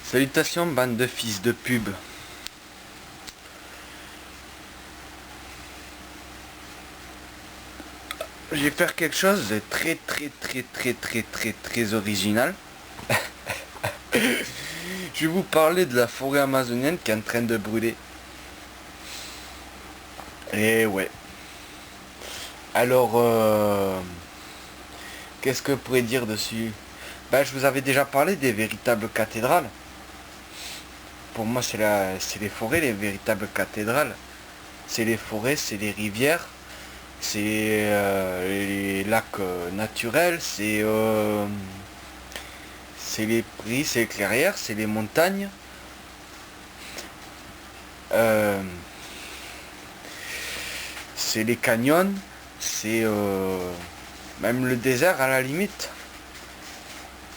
Salutations bande de fils de pub. Je vais faire quelque chose de très original. Je vais vous parler de la forêt amazonienne qui est en train de brûler. Et ouais. Alors, qu'est-ce que je pourrais dire dessus? Je vous avais déjà parlé des véritables cathédrales. Pour moi, c'est les forêts, les véritables cathédrales. C'est les forêts, c'est les rivières, c'est les lacs naturels, c'est les prairies, c'est les clairières, c'est les montagnes. euh, c'est les canyons, c'est même le désert à la limite.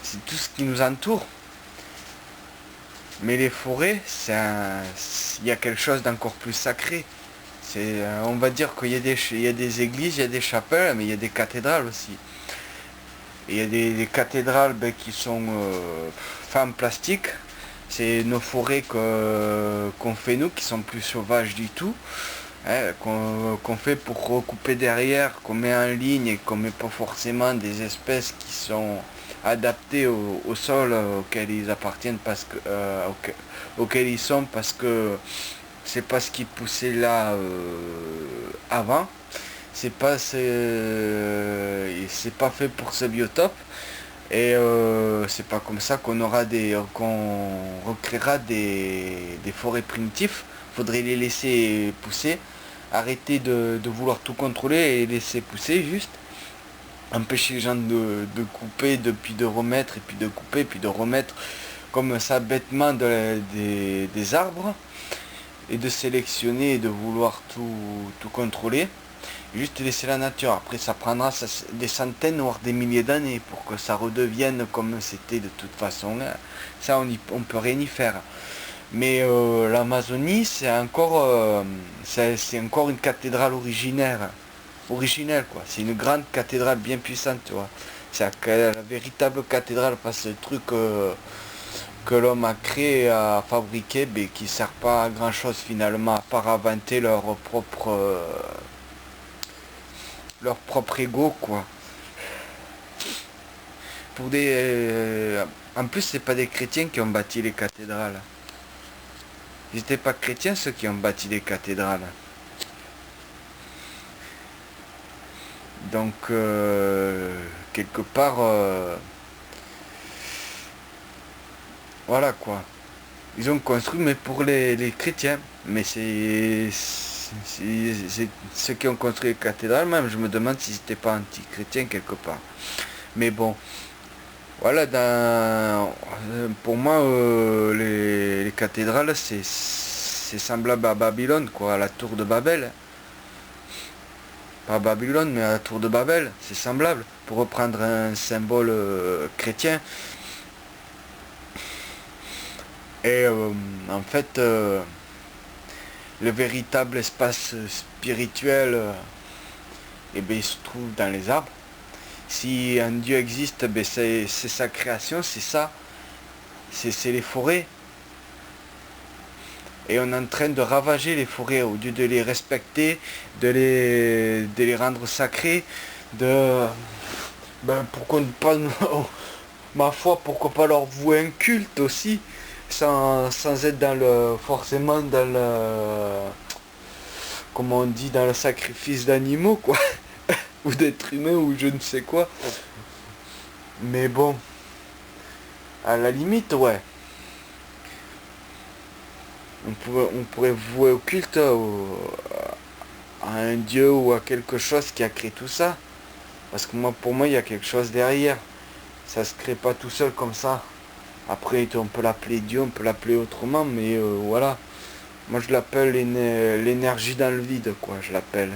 C'est tout ce qui nous entoure. Mais les forêts, il y a quelque chose d'encore plus sacré. On va dire il y a des églises, il y a des chapelles, mais il y a des cathédrales aussi. Et il y a des cathédrales qui sont faites en plastique. C'est nos forêts qu'on fait nous, qui sont plus sauvages du tout. Hein, qu'on fait pour recouper derrière, qu'on met en ligne et qu'on met pas forcément des espèces qui sont adaptées au sol auquel ils appartiennent auquel ils sont parce que c'est pas ce qui poussait là avant. C'est pas fait pour ce biotope et c'est pas comme ça qu'on recréera des forêts primitives. Faudrait les laisser pousser, arrêter de vouloir tout contrôler et laisser pousser juste, empêcher les gens de couper, puis de remettre, et puis de couper, puis de remettre comme ça bêtement des arbres, et de sélectionner et de vouloir tout contrôler. Juste laisser la nature. Après, ça prendra des centaines, voire des milliers d'années pour que ça redevienne comme c'était de toute façon. Ça, on peut rien y faire. Mais l'Amazonie, c'est encore une cathédrale originelle quoi. C'est une grande cathédrale bien puissante, tu vois. C'est la véritable cathédrale, parce que le truc que l'homme a créé, a fabriqué, mais qui sert pas à grand chose finalement, à part inventer leur propre ego, quoi. En plus, c'est pas des chrétiens qui ont bâti les cathédrales. Ils n'étaient pas chrétiens, ceux qui ont bâti les cathédrales. Donc, quelque part, voilà quoi. Ils ont construit, mais pour les chrétiens. Mais c'est ceux qui ont construit les cathédrales, même je me demande si c'était pas anti-chrétien quelque part. Mais bon, voilà, pour moi, les cathédrales, c'est semblable à Babylone, quoi, à la tour de Babel. Pas à Babylone, mais à la tour de Babel, c'est semblable. Pour reprendre un symbole chrétien. Et en fait, le véritable espace spirituel, il se trouve dans les arbres. Si un Dieu existe, c'est sa création, c'est ça. C'est les forêts. Et on est en train de ravager les forêts au lieu de les respecter, de les rendre sacrées, pourquoi ne pas, ma foi, pourquoi pas leur vouer un culte aussi, sans être forcément dans comment on dit, dans le sacrifice d'animaux, quoi, ou d'êtres humains, ou je ne sais quoi. Mais bon, à la limite, ouais. On pourrait vouer au culte à un dieu ou à quelque chose qui a créé tout ça. Parce que pour moi, il y a quelque chose derrière. Ça se crée pas tout seul comme ça. Après, on peut l'appeler Dieu, on peut l'appeler autrement, mais voilà. Moi, je l'appelle l'énergie dans le vide, quoi, je l'appelle.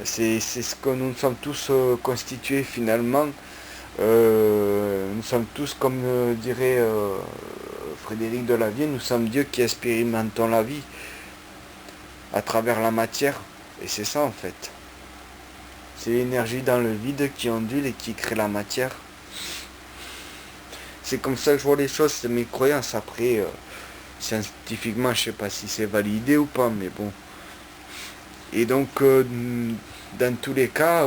C'est ce que nous sommes tous constitués finalement. Nous sommes tous, comme dirait Frédéric Delavier, nous sommes Dieu qui expérimentons la vie à travers la matière. Et c'est ça en fait. C'est l'énergie dans le vide qui ondule et qui crée la matière. C'est comme ça que je vois les choses, c'est mes croyances. Après, scientifiquement, je sais pas si c'est validé ou pas, mais bon. Et donc, dans tous les cas,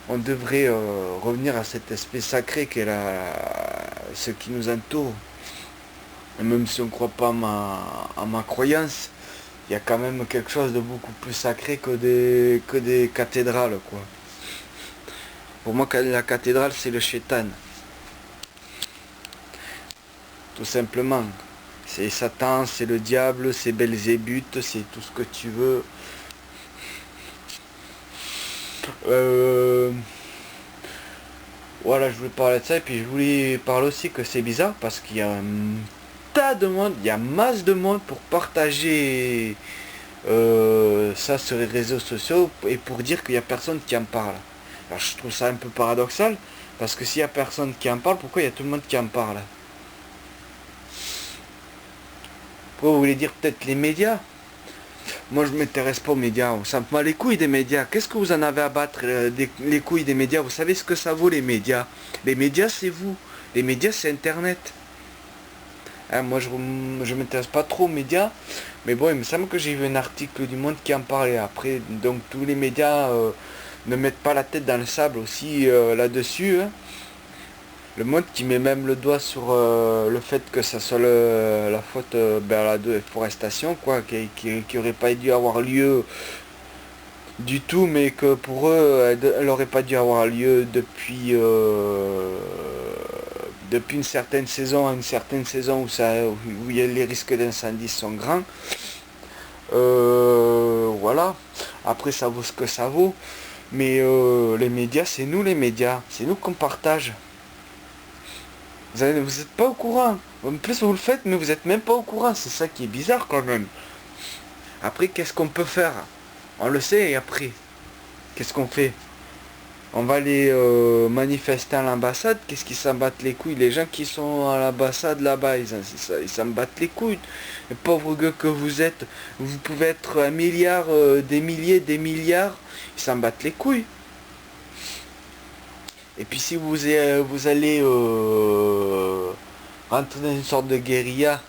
on devrait revenir à cet aspect sacré qu'est ce qui nous entoure. Et même si on ne croit pas à ma croyance, il y a quand même quelque chose de beaucoup plus sacré que des cathédrales, quoi. Pour moi, la cathédrale, c'est le shaitan. Tout simplement. C'est Satan, c'est le diable, c'est Belzébuth, c'est tout ce que tu veux. Voilà, je voulais parler de ça et puis je voulais parler aussi que c'est bizarre parce qu'il y a un tas de monde, il y a masse de monde pour partager ça sur les réseaux sociaux et pour dire qu'il n'y a personne qui en parle. Alors je trouve ça un peu paradoxal parce que s'il n'y a personne qui en parle, pourquoi il y a tout le monde qui en parle? Pourquoi vous voulez dire peut-être les médias? Moi je m'intéresse pas aux médias, ça me bat les couilles des médias. Qu'est-ce que vous en avez à battre les couilles des médias? Vous savez ce que ça vaut les médias? Les médias c'est vous, les médias c'est internet. Hein, moi je m'intéresse pas trop aux médias, mais bon il me semble que j'ai vu un article du Monde qui en parlait. Après donc tous les médias ne mettent pas la tête dans le sable aussi là-dessus. Hein. Le Monde qui met même le doigt sur le fait que ça soit la faute à la déforestation, quoi, qui aurait pas dû avoir lieu du tout, mais que pour eux, elle aurait pas dû avoir lieu depuis une certaine saison à une certaine saison où les risques d'incendie sont grands. Voilà. Après, ça vaut ce que ça vaut. Mais les médias, c'est nous les médias. C'est nous qu'on partage. Vous n'êtes pas au courant. En plus, vous le faites, mais vous n'êtes même pas au courant. C'est ça qui est bizarre quand même. Après, qu'est-ce qu'on peut faire? On le sait et après, qu'est-ce qu'on fait? On va aller manifester à l'ambassade. Qu'est-ce qu'ils s'en battent les couilles? Les gens qui sont à l'ambassade là-bas, ils s'en battent les couilles. Les pauvres gueux que vous êtes, vous pouvez être un milliard, des milliers, des milliards. Ils s'en battent les couilles. Et puis si vous allez rentrer dans une sorte de guérilla,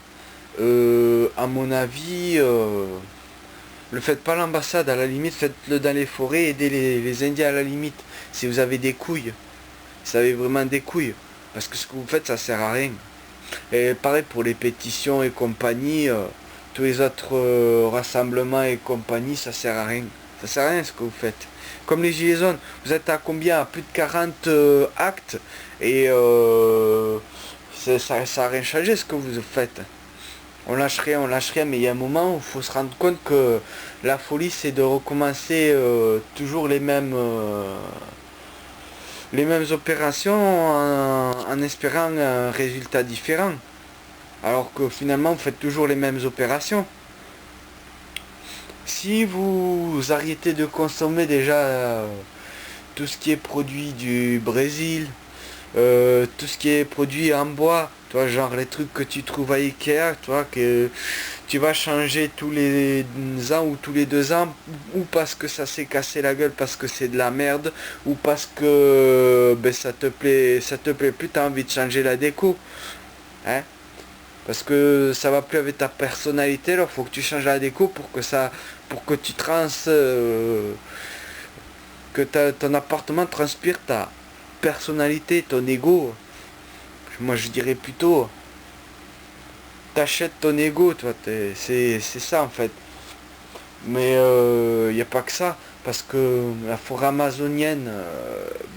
à mon avis, le faites pas à l'ambassade, à la limite faites-le dans les forêts, aidez les Indiens à la limite, si vous avez des couilles, si vous avez vraiment des couilles, parce que ce que vous faites ça sert à rien. Et pareil pour les pétitions et compagnie, tous les autres rassemblements et compagnie, ça sert à rien. Ça sert à rien ce que vous faites. Comme les gilets jaunes, vous êtes à combien? À plus de 40 actes et ça n'a rien changé ce que vous faites. On lâche rien, mais il y a un moment où il faut se rendre compte que la folie c'est de recommencer toujours les mêmes opérations en espérant un résultat différent. Alors que finalement vous faites toujours les mêmes opérations. Si vous arrêtez de consommer déjà tout ce qui est produit du Brésil, tout ce qui est produit en bois, toi, genre les trucs que tu trouves à Ikea, toi, que tu vas changer tous les ans ou tous les 2 ans, ou parce que ça s'est cassé la gueule, parce que c'est de la merde, ou parce que ben, ça te plaît plus, t'as envie de changer la déco. Hein? Parce que ça va plus avec ta personnalité, alors faut que tu changes la déco pour que tu que ton appartement transpire ta personnalité, ton ego. Moi je dirais plutôt, t'achètes ton ego, toi, c'est ça en fait. Mais il n'y a pas que ça, parce que la forêt amazonienne,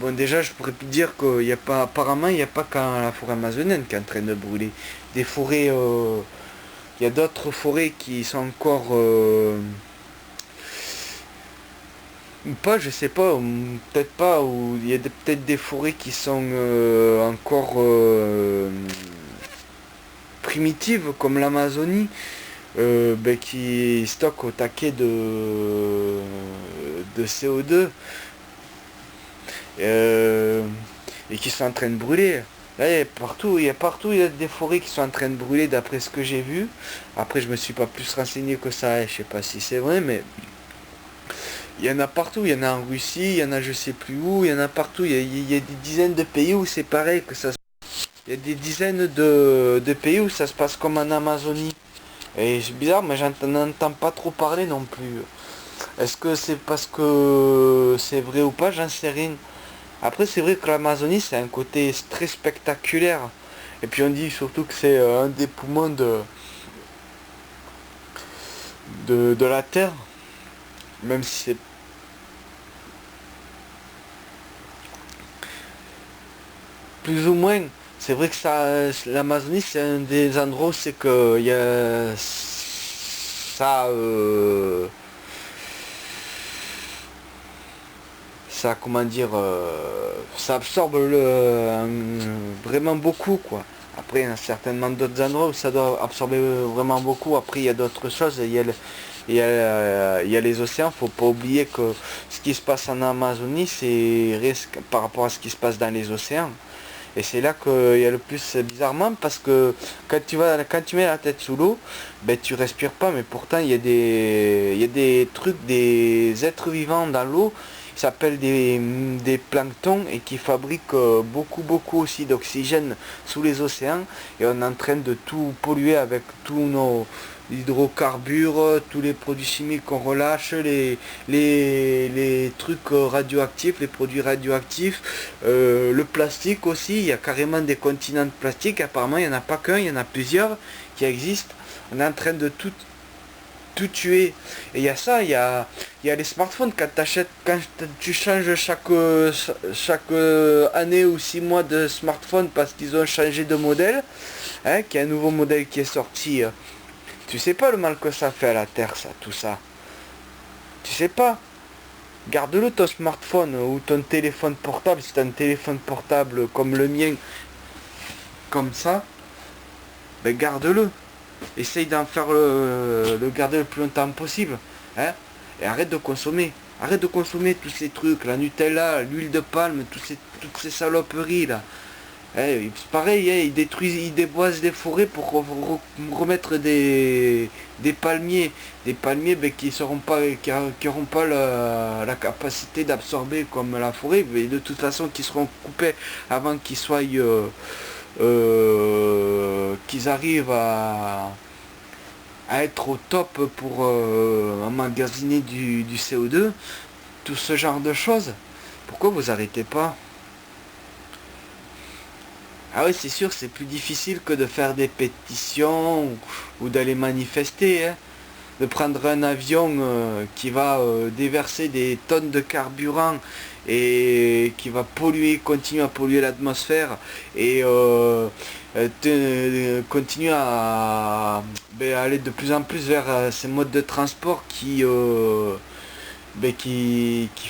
bon déjà je pourrais te dire qu'il n'y a pas, apparemment il n'y a pas qu'à la forêt amazonienne qui est en train de brûler. Des forêts, il y a d'autres forêts qui sont encore, pas, je sais pas, peut-être pas, ou il y a peut-être des forêts qui sont encore primitives comme l'Amazonie. Ben, qui stocke au taquet de CO2 et qui sont en train de brûler. Là, il y a des forêts qui sont en train de brûler d'après ce que j'ai vu. Après, je me suis pas plus renseigné que ça, je sais pas si c'est vrai, mais il y en a partout. Il y en a en Russie, il y en a je sais plus où, il y en a partout. Il y a des dizaines de pays où c'est pareil que ça. il y a des dizaines de pays où ça se passe comme en Amazonie. Et c'est bizarre, mais j'en entends pas trop parler non plus. Est-ce que c'est parce que c'est vrai ou pas? J'en sais rien. Après, c'est vrai que l'Amazonie, c'est un côté très spectaculaire. Et puis on dit surtout que c'est un des poumons de la Terre. Même si c'est plus ou moins. C'est vrai que ça, l'Amazonie, c'est un des endroits où c'est que il y a ça, ça, comment dire, ça absorbe vraiment beaucoup, quoi. Après, il y a certainement d'autres endroits où ça doit absorber vraiment beaucoup. Après, il y a d'autres choses. Il y a les océans. Faut pas oublier que ce qui se passe en Amazonie, c'est risque par rapport à ce qui se passe dans les océans. Et c'est là qu'il y a le plus bizarrement parce que quand tu mets la tête sous l'eau, ben tu respires pas, mais pourtant il y a des trucs, des êtres vivants dans l'eau, qui s'appellent des planctons et qui fabriquent beaucoup aussi d'oxygène sous les océans et on est en train de tout polluer avec tous nos hydrocarbures, tous les produits chimiques qu'on relâche, les trucs radioactifs, les produits radioactifs, le plastique aussi, il y a carrément des continents de plastique, apparemment il n'y en a pas qu'un, il y en a plusieurs qui existent. On est en train de tout tuer. Et il y a ça, il y a les smartphones, quand tu changes chaque année ou 6 mois de smartphone parce qu'ils ont changé de modèle, hein, qu'il y a un nouveau modèle qui est sorti. Tu sais pas le mal que ça fait à la Terre, ça, tout ça. Tu sais pas. Garde-le ton smartphone ou ton téléphone portable, si tu as un téléphone portable comme le mien, comme ça, ben garde-le. Essaye d'en faire le garder le plus longtemps possible. Hein, et arrête de consommer. Arrête de consommer tous ces trucs, la Nutella, l'huile de palme, toutes ces saloperies là. C'est pareil, ils détruisent, ils déboisent des forêts pour remettre des palmiers. Des palmiers ben, qui n'auront pas la capacité d'absorber comme la forêt, mais de toute façon qui seront coupés avant qu'ils soient qu'ils arrivent à être au top pour emmagasiner du CO2, tout ce genre de choses. Pourquoi vous arrêtez pas? Ah oui, c'est sûr, c'est plus difficile que de faire des pétitions ou d'aller manifester, hein. De prendre un avion qui va déverser des tonnes de carburant et qui va polluer, continuer à polluer l'atmosphère et continuer ben, aller de plus en plus vers ces modes de transport qui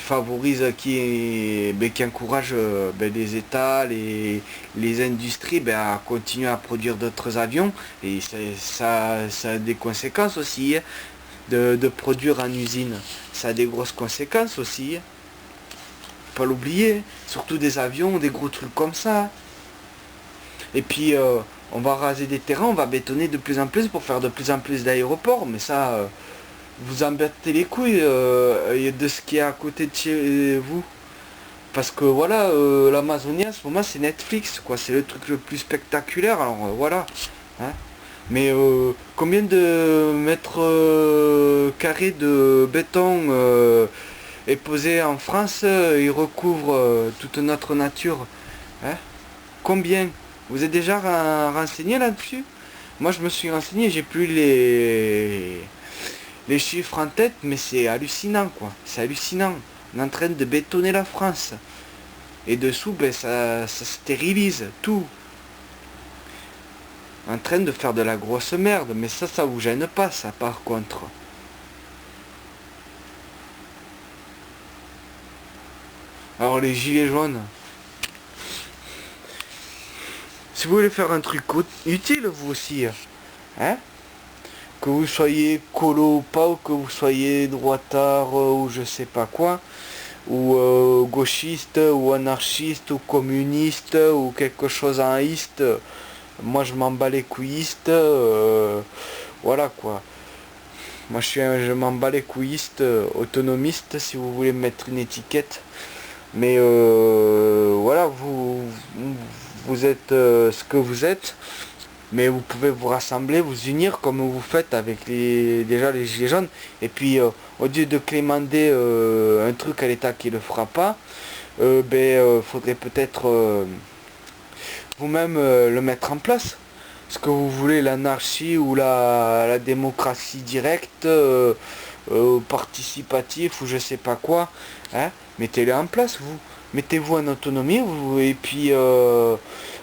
favorise, qui encourage les États, les industries à continuer à produire d'autres avions. Et ça a des conséquences aussi, hein, de produire en usine. Ça a des grosses conséquences aussi. Hein. Faut pas l'oublier. Surtout des avions, des gros trucs comme ça. Et puis on va raser des terrains, on va bétonner de plus en plus pour faire de plus en plus d'aéroports. Mais ça... vous embêtez les couilles de ce qui est à côté de chez vous. Parce que voilà, l'Amazonie en ce moment c'est Netflix, quoi. C'est le truc le plus spectaculaire, alors voilà. Hein. Mais combien de mètres carrés de béton est posé en France et recouvre toute notre nature? Hein. Combien? Vous êtes déjà renseigné là-dessus? Moi je me suis renseigné, j'ai plus les chiffres en tête, mais c'est hallucinant, quoi. C'est hallucinant. On est en train de bétonner la France. Et dessous, ben, ça stérilise tout. En train de faire de la grosse merde. Mais ça vous gêne pas, ça, par contre. Alors, les gilets jaunes. Si vous voulez faire un truc utile, vous aussi, hein, que vous soyez colo ou pas, ou que vous soyez droitard ou je sais pas quoi, ou gauchiste, ou anarchiste, ou communiste, ou quelque chose en iste, moi je m'en bats les couillistes, voilà quoi. Moi je m'en bats les couillistes, autonomiste si vous voulez mettre une étiquette. Mais voilà, vous êtes ce que vous êtes, mais vous pouvez vous rassembler, vous unir comme vous faites avec déjà les gilets jaunes, et puis au lieu de clémenter un truc à l'État qui ne le fera pas, faudrait peut-être vous-même le mettre en place. Ce que vous voulez, l'anarchie ou la démocratie directe, participatif ou je sais pas quoi, hein, mettez-le en place, vous. Mettez-vous en autonomie, et puis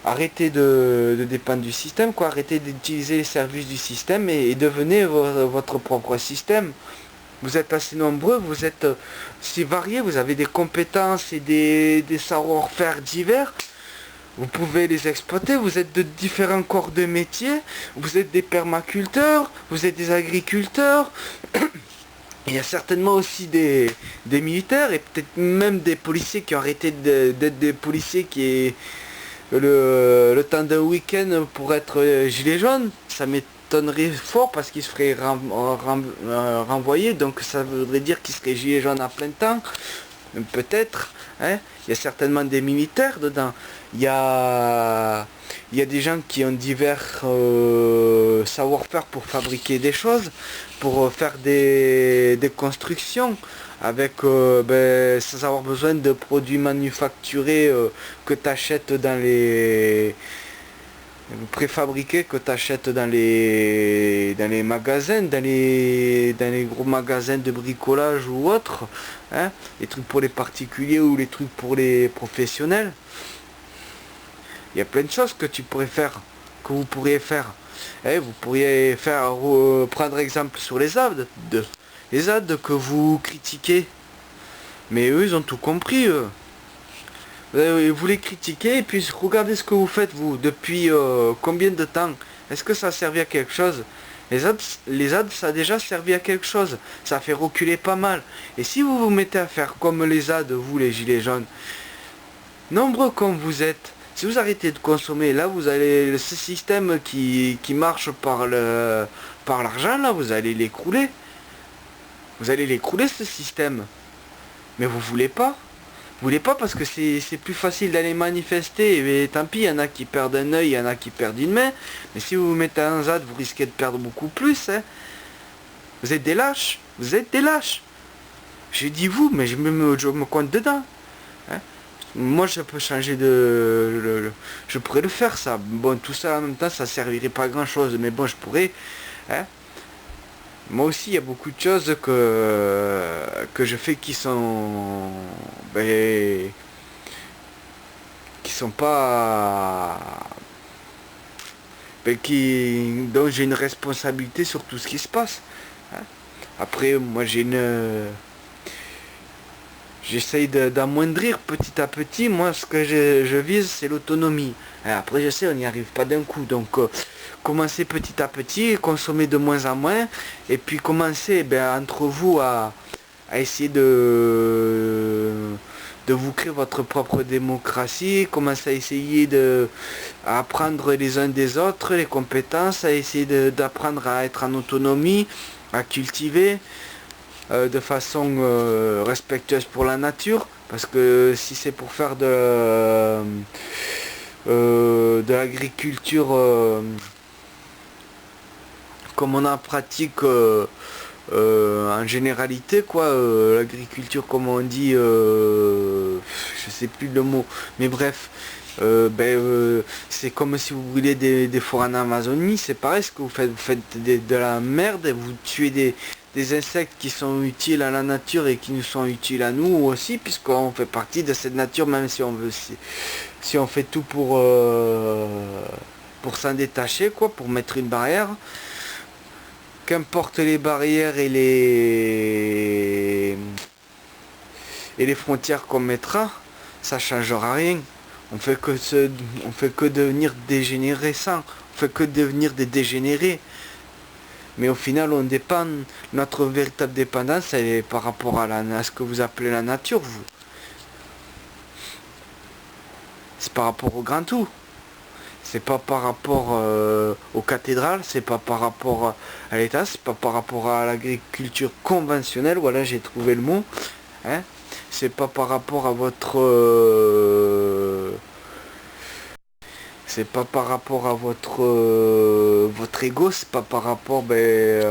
arrêtez de dépendre du système, quoi. Arrêtez d'utiliser les services du système et devenez votre propre système. Vous êtes assez nombreux, vous êtes si variés, vous avez des compétences et des savoir-faire divers. Vous pouvez les exploiter, vous êtes de différents corps de métier, vous êtes des permaculteurs, vous êtes des agriculteurs, il y a certainement aussi des militaires et peut-être même des policiers qui ont arrêté d'être des policiers qui est le temps d'un week-end pour être gilet jaune. Ça m'étonnerait fort parce qu'ils se feraient renvoyer, donc ça voudrait dire qu'ils seraient gilet jaune à plein temps. Peut-être, hein. Il y a certainement des militaires dedans. Il y a des gens qui ont divers savoir-faire pour fabriquer des choses, pour faire des constructions, avec sans avoir besoin de produits manufacturés que tu achètes dans les préfabriqués que tu achètes dans les magasins, dans les gros magasins de bricolage ou autres, hein, les trucs pour les particuliers ou les trucs pour les professionnels. Il y a plein de choses que tu pourrais faire, que vous pourriez faire. Vous pourriez faire prendre exemple sur les ZAD, que vous critiquez. Mais eux, ils ont tout compris, eux. Vous les critiquez et puis regardez ce que vous faites vous depuis combien de temps. Est-ce que ça a servi à quelque chose? Les ads ça a déjà servi à quelque chose. Ça a fait reculer pas mal. Et si vous vous mettez à faire comme les ads, vous les gilets jaunes, nombreux comme vous êtes, si vous arrêtez de consommer, là vous allez ce système qui marche par l'argent, là vous allez l'écrouler. Vous allez l'écrouler ce système. Mais vous voulez pas. Vous voulez pas parce que c'est plus facile d'aller manifester, et tant pis, il y en a qui perdent un œil, il y en a qui perdent une main, mais si vous vous mettez un ZAD, vous risquez de perdre beaucoup plus, hein. Vous êtes des lâches, vous êtes des lâches. J'ai dit vous, mais je me compte dedans, hein. Moi je peux changer je pourrais le faire ça, bon tout ça en même temps ça servirait pas à grand chose, mais bon je pourrais, hein. Moi aussi, il y a beaucoup de choses que je fais qui sont pas dont j'ai une responsabilité sur tout ce qui se passe, hein. Après, moi j'essaye d'amoindrir petit à petit. Moi, ce que je vise, c'est l'autonomie. Après, je sais, on n'y arrive pas d'un coup. Donc, commencer petit à petit, consommer de moins en moins. Et puis, commencer entre vous à essayer de vous créer votre propre démocratie. Commencer à essayer à apprendre les uns des autres, les compétences. À essayer d'apprendre à être en autonomie, à cultiver. De façon respectueuse pour la nature, parce que si c'est pour faire de l'agriculture comme on en pratique en généralité, quoi, l'agriculture comme on dit, je sais plus le mot, mais bref, c'est comme si vous brûlez des forêts en Amazonie, c'est pareil ce que vous faites de la merde, et vous tuez des insectes qui sont utiles à la nature et qui nous sont utiles à nous aussi, puisqu'on fait partie de cette nature, même si on veut, si on fait tout pour s'en détacher, quoi, pour mettre une barrière. Qu'importe les barrières et les frontières qu'on mettra, ça changera rien. On fait que devenir dégénéré sans, on fait que devenir des dégénérés. Mais au final, on dépend, notre véritable dépendance, elle est par rapport à ce que vous appelez la nature, vous. C'est par rapport au grand tout. C'est pas par rapport aux cathédrales, c'est pas par rapport à l'État, c'est pas par rapport à l'agriculture conventionnelle, voilà, j'ai trouvé le mot. Hein. C'est pas par rapport à votre c'est pas par rapport à votre ego, c'est pas par rapport, c'est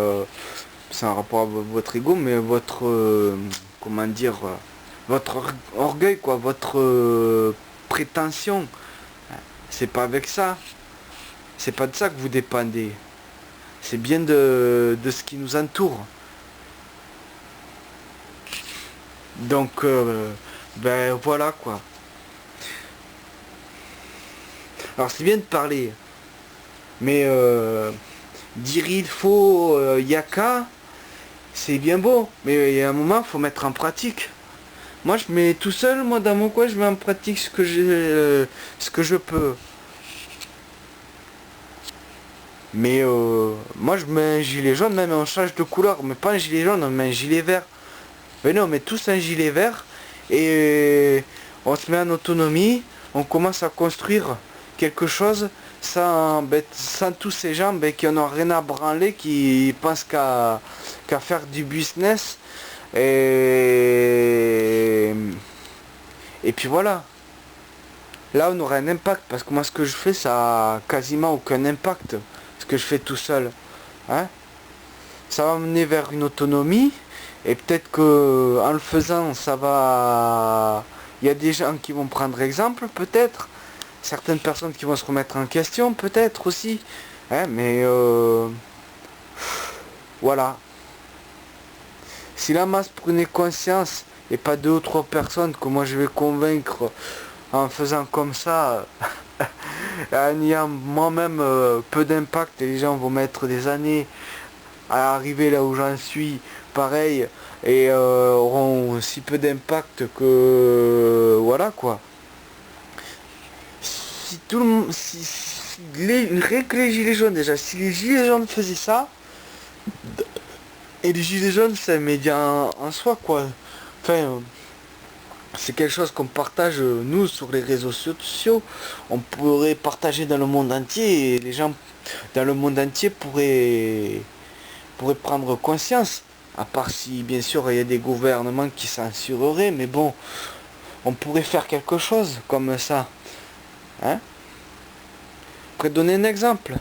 un rapport à votre ego, mais votre, comment dire, votre orgueil, quoi, votre prétention. C'est pas avec ça. C'est pas de ça que vous dépendez. C'est bien de ce qui nous entoure. Donc, voilà quoi. Alors c'est bien de parler, mais dire il faut yaka, c'est bien beau, mais il y a un moment, faut mettre en pratique. Moi, je mets tout seul, moi dans mon coin, je mets en pratique ce que je peux. Mais moi, je mets un gilet jaune, même on change de couleur, mais pas un gilet jaune, on met un gilet vert. Mais non, on met tous un gilet vert et on se met en autonomie, on commence à construire quelque chose sans tous ces gens qui n'ont rien à branler, qui pensent qu'à faire du business. Et puis voilà. Là, on aura un impact, parce que moi, ce que je fais, ça a quasiment aucun impact. Ce que je fais tout seul. Hein? Ça va mener vers une autonomie. Et peut-être que en le faisant, ça va... Il y a des gens qui vont prendre exemple, peut-être. Certaines personnes qui vont se remettre en question, peut-être aussi. Hein, mais voilà. Si la masse prenait conscience, et pas deux ou trois personnes que moi je vais convaincre en faisant comme ça, en ayant moi-même peu d'impact, et les gens vont mettre des années à arriver là où j'en suis, pareil, et auront si peu d'impact que voilà quoi. Si tout le monde, rien que les gilets jaunes déjà, si les gilets jaunes faisaient ça, et les gilets jaunes c'est un média en soi quoi. Enfin, c'est quelque chose qu'on partage nous sur les réseaux sociaux. On pourrait partager dans le monde entier et les gens dans le monde entier pourraient prendre conscience. À part si bien sûr il y a des gouvernements qui censureraient, mais bon, on pourrait faire quelque chose comme ça. Hein? Je pourrais donner un exemple.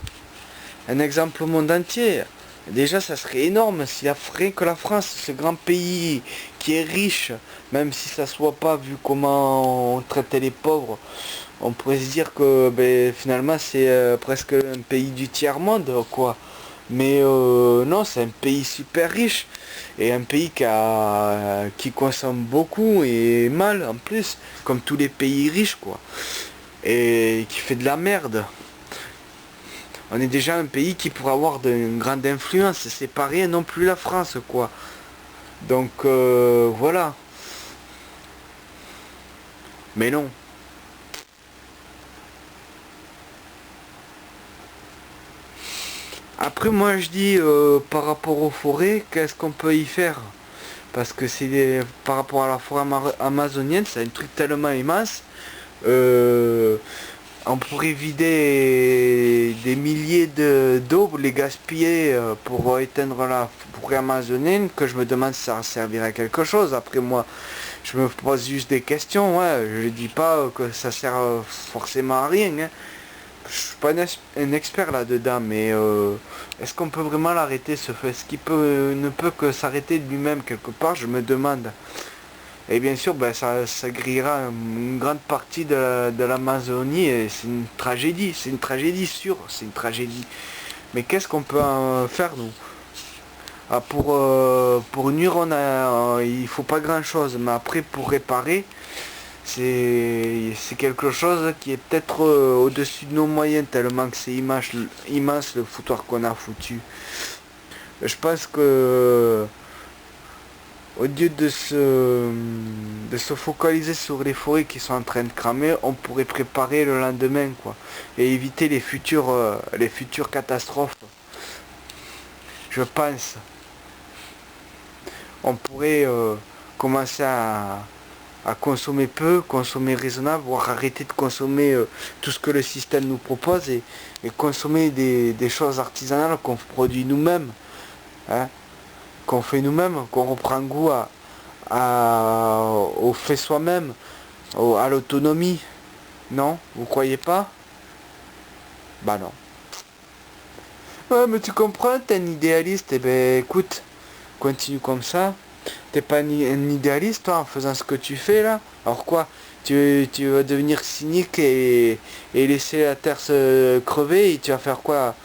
Un exemple au monde entier. Déjà, ça serait énorme si la France, ce grand pays qui est riche, même si ça soit pas vu comment on traitait les pauvres, on pourrait se dire que finalement c'est presque un pays du tiers-monde, quoi. Mais non, c'est un pays super riche et un pays qui consomme beaucoup et mal en plus, comme tous les pays riches, quoi. Et qui fait de la merde. On est déjà un pays qui pourrait avoir une grande influence. C'est pas rien non plus la France, quoi. Donc voilà. Mais non. Après moi je dis par rapport aux forêts, qu'est-ce qu'on peut y faire? Parce que par rapport à la forêt amazonienne, c'est un truc tellement immense. On pourrait vider des milliers d'eau, les gaspiller pour éteindre la forêt amazonienne, que je me demande si ça servirait à quelque chose. Après moi, je me pose juste des questions, ouais. Je dis pas que ça sert forcément à rien. Hein. Je suis pas un expert là-dedans, mais est-ce qu'on peut vraiment l'arrêter ce fait? Est-ce qu'il ne peut que s'arrêter de lui-même quelque part? Je me demande. Et bien sûr, ça grillera une grande partie de l'Amazonie et c'est une tragédie sûre, c'est une tragédie. Mais qu'est-ce qu'on peut en faire nous? Pour nuire, il faut pas grand-chose, mais après pour réparer, c'est quelque chose qui est peut-être au-dessus de nos moyens, tellement que c'est immense le foutoir qu'on a foutu. Je pense que au lieu de se focaliser sur les forêts qui sont en train de cramer, on pourrait préparer le lendemain, quoi, et éviter les futures catastrophes. Je pense. On pourrait commencer à consommer peu, consommer raisonnable, voire arrêter de consommer tout ce que le système nous propose et consommer des choses artisanales qu'on produit nous-mêmes. Hein, qu'on fait nous-mêmes, qu'on reprend goût au fait soi-même, à l'autonomie. Non? Vous croyez pas? Bah non. Ouais, mais tu comprends, t'es un idéaliste, et ben écoute, continue comme ça. T'es pas un idéaliste, toi, en faisant ce que tu fais, là. Alors quoi? Tu vas devenir cynique et laisser la terre se crever, et tu vas faire quoi?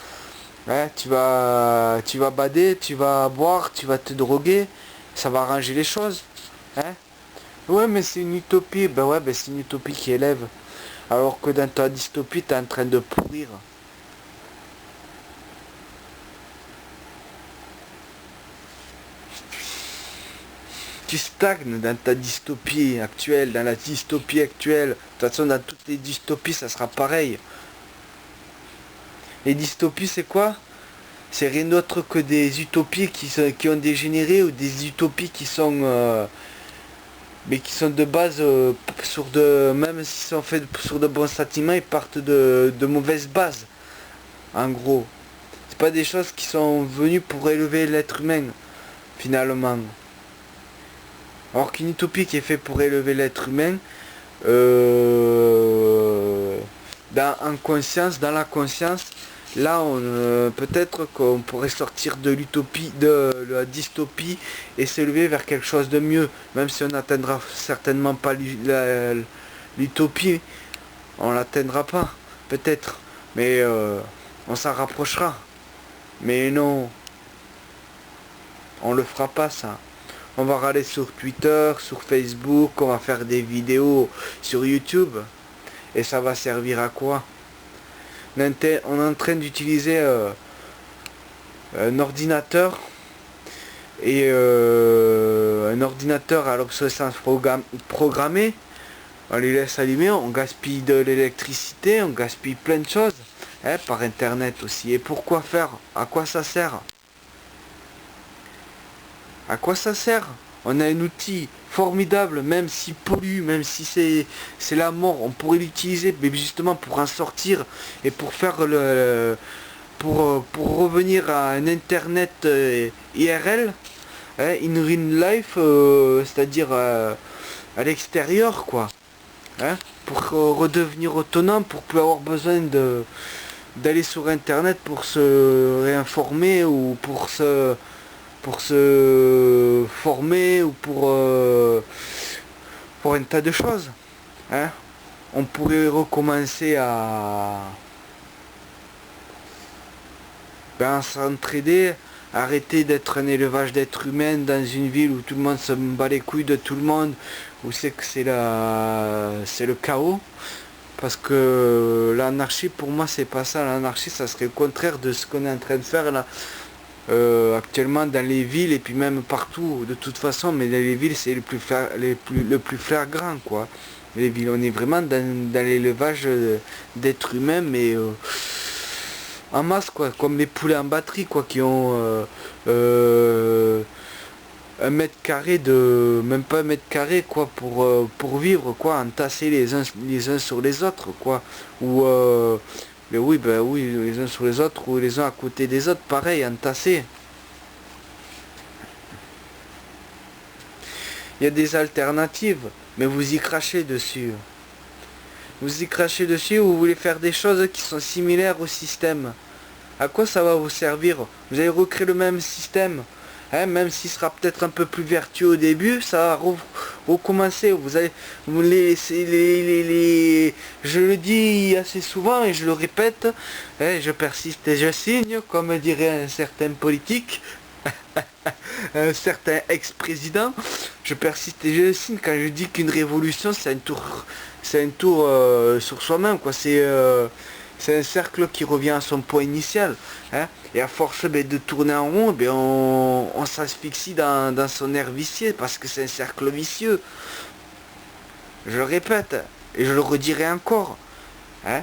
Ouais, tu vas bader, tu vas boire, tu vas te droguer, ça va arranger les choses. Hein? Ouais, mais c'est une utopie. Ben ouais, ben c'est une utopie qui élève. Alors que dans ta dystopie, t'es en train de pourrir. Tu stagnes dans ta dystopie actuelle, dans la dystopie actuelle. De toute façon, dans toutes les dystopies, ça sera pareil. Les dystopies, c'est quoi? C'est rien d'autre que des utopies qui ont dégénéré ou des utopies mais qui sont de base même s'ils sont faits sur de bons sentiments, ils partent de mauvaises bases. En gros, c'est pas des choses qui sont venues pour élever l'être humain finalement. Alors qu'une utopie qui est faite pour élever l'être humain, en conscience, dans la conscience, là, peut-être qu'on pourrait sortir de l'utopie, de la dystopie et s'élever vers quelque chose de mieux. Même si on n'atteindra certainement pas l'utopie, on l'atteindra pas, peut-être. Mais on s'en rapprochera. Mais non, on le fera pas ça. On va aller sur Twitter, sur Facebook, on va faire des vidéos sur YouTube. Et ça va servir à quoi? On est en train d'utiliser un ordinateur et un ordinateur à l'obsolescence programmée. On les laisse allumer, on gaspille de l'électricité, on gaspille plein de choses. Hein, par internet aussi. Et pourquoi faire? À quoi ça sert? À quoi ça sert? On a un outil formidable, même si pollue, même si c'est la mort, on pourrait l'utiliser, mais justement pour en sortir et pour faire pour revenir à un internet IRL, hein, in real life, c'est-à-dire à l'extérieur, quoi. Hein, pour redevenir autonome, pour plus avoir besoin d'aller sur internet pour se réinformer ou pour se former ou pour un tas de choses. Hein. On pourrait recommencer s'entraider, arrêter d'être un élevage d'êtres humains dans une ville où tout le monde se bat les couilles de tout le monde, où c'est que c'est le chaos. Parce que l'anarchie, pour moi, c'est pas ça. L'anarchie, ça serait le contraire de ce qu'on est en train de faire là. Actuellement dans les villes et puis même partout de toute façon, mais dans les villes c'est le plus flagrant, quoi. Les villes, on est vraiment dans l'élevage d'êtres humains, mais en masse, quoi, comme les poulets en batterie, quoi, qui ont un mètre carré même pas un mètre carré, quoi, pour vivre, quoi, entassés les uns sur les autres, quoi, ou mais oui, ben oui, les uns sur les autres ou les uns à côté des autres, pareil, entassés. Il y a des alternatives, mais vous y crachez dessus. Vous y crachez dessus, vous voulez faire des choses qui sont similaires au système. À quoi ça va vous servir? Vous allez recréer le même système. Hein, même s'il sera peut-être un peu plus vertueux au début, ça va recommencer. Vous allez je le dis assez souvent et je le répète, hein, je persiste et je signe, comme dirait un certain politique, un certain ex-président. Je persiste et je signe quand je dis qu'une révolution c'est un tour sur soi-même, quoi. C'est un cercle qui revient à son point initial. Hein. Et à force de tourner en rond, on s'asphyxie dans son air vicieux, parce que c'est un cercle vicieux. Je le répète, et je le redirai encore. Hein.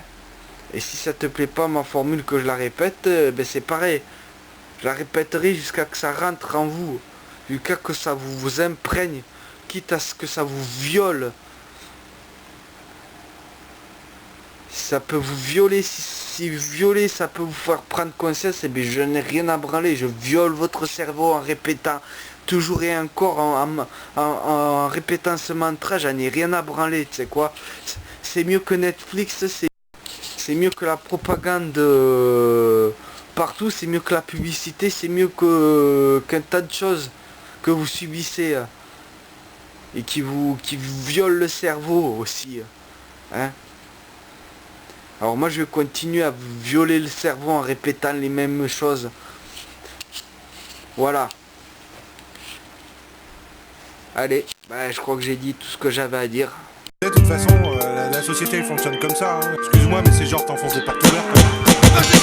Et si ça te plaît pas ma formule que je la répète, c'est pareil. Je la répéterai jusqu'à que ça rentre en vous, jusqu'à que ça vous imprègne, quitte à ce que ça vous viole. Ça peut vous violer, si violer ça peut vous faire prendre conscience, et bien je n'ai rien à branler, je viole votre cerveau en répétant toujours et encore, en répétant ce mantra, j'en ai rien à branler, tu sais quoi. C'est mieux que Netflix, c'est mieux que la propagande partout, c'est mieux que la publicité, c'est mieux qu'un tas de choses que vous subissez et qui vous violent le cerveau aussi. Hein. Alors moi je vais continuer à vous violer le cerveau en répétant les mêmes choses. Voilà. Allez, bah, je crois que j'ai dit tout ce que j'avais à dire. De toute façon, la société elle fonctionne comme ça. Hein. Excuse-moi, mais c'est genre t'enfonces des portes ouvertes.